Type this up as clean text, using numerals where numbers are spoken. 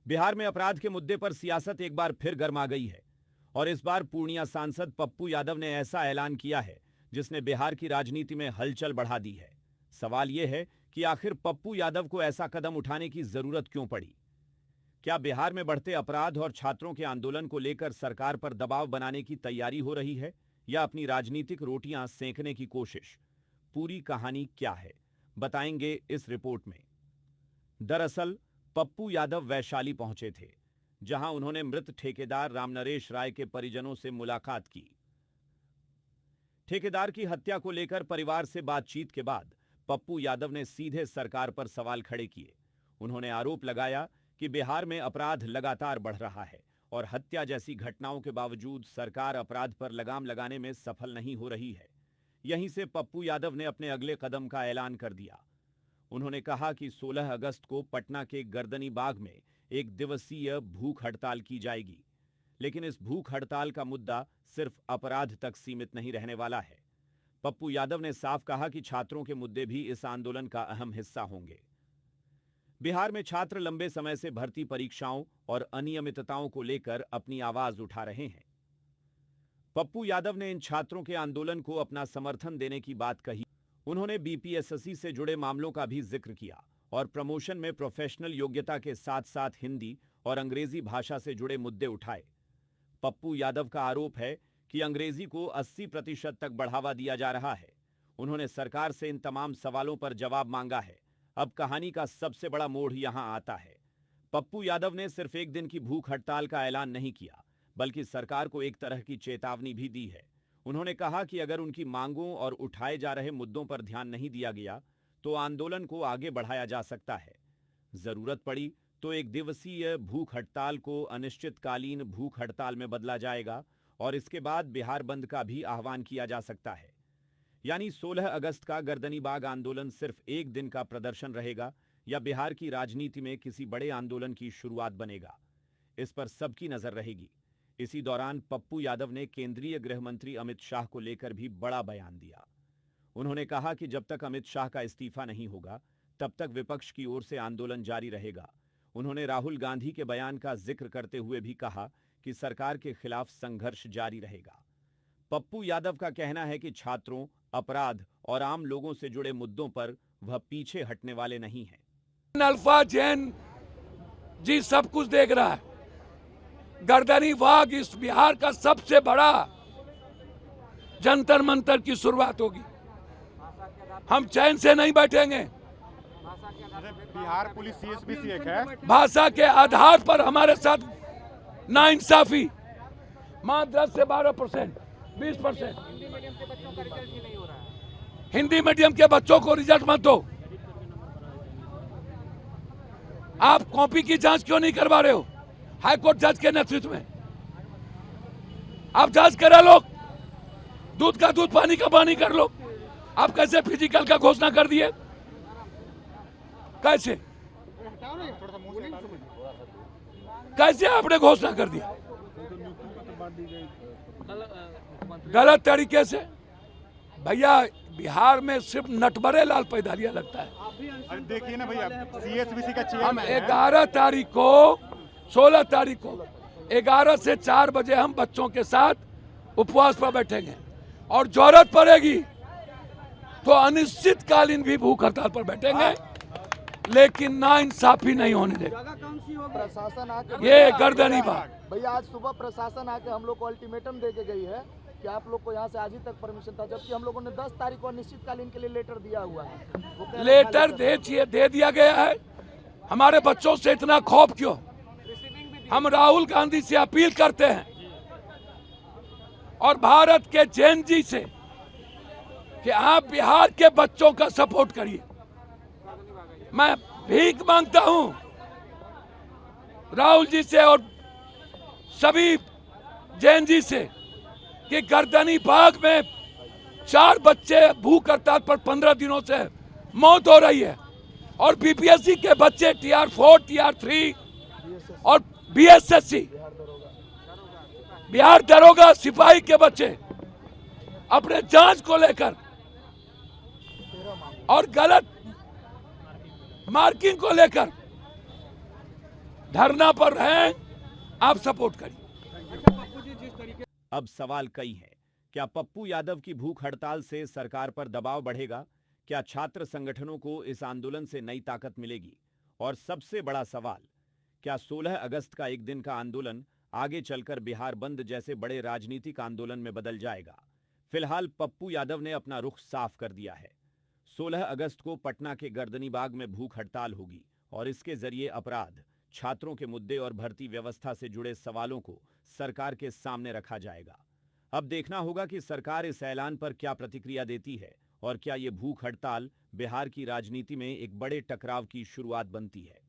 बिहार में अपराध के मुद्दे पर सियासत एक बार फिर गर्मा गई है और इस बार पूर्णिया सांसद पप्पू यादव ने ऐसा ऐलान किया है जिसने बिहार की राजनीति में हलचल बढ़ा दी है। सवाल यह है कि आखिर पप्पू यादव को ऐसा कदम उठाने की जरूरत क्यों पड़ी? क्या बिहार में बढ़ते अपराध और छात्रों के आंदोलन को लेकर सरकार पर दबाव बनाने की तैयारी हो रही है या अपनी राजनीतिक रोटियां सेंकने की कोशिश? पूरी कहानी क्या है, बताएंगे इस रिपोर्ट में। दरअसल पप्पू यादव वैशाली पहुंचे थे, जहां उन्होंने मृत ठेकेदार रामनरेश राय के परिजनों से मुलाकात की। ठेकेदार की हत्या को लेकर परिवार से बातचीत के बाद पप्पू यादव ने सीधे सरकार पर सवाल खड़े किए। उन्होंने आरोप लगाया कि बिहार में अपराध लगातार बढ़ रहा है और हत्या जैसी घटनाओं के बावजूद सरकार अपराध पर लगाम लगाने में सफल नहीं हो रही है। यहीं से पप्पू यादव ने अपने अगले कदम का ऐलान कर दिया। उन्होंने कहा कि 16 अगस्त को पटना के गर्दनी बाग में एक दिवसीय भूख हड़ताल की जाएगी, लेकिन इस भूख हड़ताल का मुद्दा सिर्फ अपराध तक सीमित नहीं रहने वाला है। पप्पू यादव ने साफ कहा कि छात्रों के मुद्दे भी इस आंदोलन का अहम हिस्सा होंगे। बिहार में छात्र लंबे समय से भर्ती परीक्षाओं और अनियमितताओं को लेकर अपनी आवाज उठा रहे हैं। पप्पू यादव ने इन छात्रों के आंदोलन को अपना समर्थन देने की बात कही। उन्होंने बीपीएससी से जुड़े मामलों का भी जिक्र किया और प्रमोशन में प्रोफेशनल योग्यता के साथ साथ हिंदी और अंग्रेजी भाषा से जुड़े मुद्दे उठाए। पप्पू यादव का आरोप है कि अंग्रेजी को 80% तक बढ़ावा दिया जा रहा है। उन्होंने सरकार से इन तमाम सवालों पर जवाब मांगा है। अब कहानी का सबसे बड़ा मोड़ यहां आता है। पप्पू यादव ने सिर्फ एक दिन की भूख हड़ताल का ऐलान नहीं किया, बल्कि सरकार को एक तरह की चेतावनी भी दी है। उन्होंने कहा कि अगर उनकी मांगों और उठाए जा रहे मुद्दों पर ध्यान नहीं दिया गया तो आंदोलन को आगे बढ़ाया जा सकता है। जरूरत पड़ी तो एक दिवसीय भूख हड़ताल को अनिश्चितकालीन भूख हड़ताल में बदला जाएगा और इसके बाद बिहार बंद का भी आह्वान किया जा सकता है। यानी 16 अगस्त का गर्दनी बाग आंदोलन सिर्फ एक दिन का प्रदर्शन रहेगा या बिहार की राजनीति में किसी बड़े आंदोलन की शुरुआत बनेगा, इस पर सबकी नजर रहेगी। इसी दौरान पप्पू यादव ने केंद्रीय गृह मंत्री अमित शाह को लेकर भी बड़ा बयान दिया। उन्होंने कहा कि जब तक अमित शाह का इस्तीफा नहीं होगा तब तक विपक्ष की ओर से आंदोलन जारी रहेगा। उन्होंने राहुल गांधी के बयान का जिक्र करते हुए भी कहा कि सरकार के खिलाफ संघर्ष जारी रहेगा। पप्पू यादव का कहना है कि छात्रों, अपराध और आम लोगों से जुड़े मुद्दों पर वह पीछे हटने वाले नहीं हैं। अल्फा जैन जी सब कुछ देख रहा है। गर्दनी बाग इस बिहार का सबसे बड़ा जंतर मंतर की शुरुआत होगी। हम चैन से नहीं बैठेंगे। बिहार पुलिस सीएसबीसी एक है। भाषा के आधार पर हमारे साथ नाइंसाफी, मात्र 10 से 12%, 20%। हिंदी मीडियम के बच्चों को रिजल्ट मत दो। आप कॉपी की जांच क्यों नहीं करवा रहे हो? हाईकोर्ट जज के नेतृत्व में आप जांच करा लो। दूध का दूध, पानी का पानी कर लो। आप कैसे फिजिकल का घोषणा कर दिए? कैसे आपने घोषणा कर दिया? गलत तरीके से। भैया, बिहार में सिर्फ नटबरे लाल पैदालिया लगता है। देखिए ना भैया, सीएसबीसी का हम 11 तारीख को, 16 तारीख को 11 से 4 बजे हम बच्चों के साथ उपवास पर बैठेंगे और जरूरत पड़ेगी तो अनिश्चितकालीन भी भूख हड़ताल पर बैठेंगे, लेकिन नाइंसाफी नहीं होने देंगे। प्रशासन आके ये गर्दनी बाग। भैया, आज सुबह प्रशासन आके हम लोग को अल्टीमेटम दे के गई है कि आप लोग को यहाँ से आज ही तक परमिशन था, जबकि हम लोगों ने 10 तारीख को अनिश्चितकालीन के लिए लेटर दिया हुआ है। लेटर दे दिया गया है। हमारे बच्चों से इतना खौफ क्यों? हम राहुल गांधी से अपील करते हैं और भारत के जैन जी से कि आप बिहार के बच्चों का सपोर्ट करिए। मैं भीख मांगता हूं राहुल जी से और सभी जैन जी से कि गर्दनी बाग में 4 बच्चे भूख हड़ताल पर 15 दिनों से मौत हो रही है और बीपीएससी के बच्चे TR4, TR3 और बीएसएससी, बिहार दरोगा सिपाही के बच्चे अपने जांच को लेकर और गलत मार्किंग को लेकर धरना पर हैं, आप सपोर्ट करिए। अब सवाल कई हैं। क्या पप्पू यादव की भूख हड़ताल से सरकार पर दबाव बढ़ेगा? क्या छात्र संगठनों को इस आंदोलन से नई ताकत मिलेगी? और सबसे बड़ा सवाल, क्या 16 अगस्त का एक दिन का आंदोलन आगे चलकर बिहार बंद जैसे बड़े राजनीतिक आंदोलन में बदल जाएगा? फिलहाल पप्पू यादव ने अपना रुख साफ कर दिया है। 16 अगस्त को पटना के गर्दनीबाग में भूख हड़ताल होगी और इसके जरिए अपराध, छात्रों के मुद्दे और भर्ती व्यवस्था से जुड़े सवालों को सरकार के सामने रखा जाएगा। अब देखना होगा कि सरकार इस ऐलान पर क्या प्रतिक्रिया देती है और क्या ये भूख हड़ताल बिहार की राजनीति में एक बड़े टकराव की शुरुआत बनती है।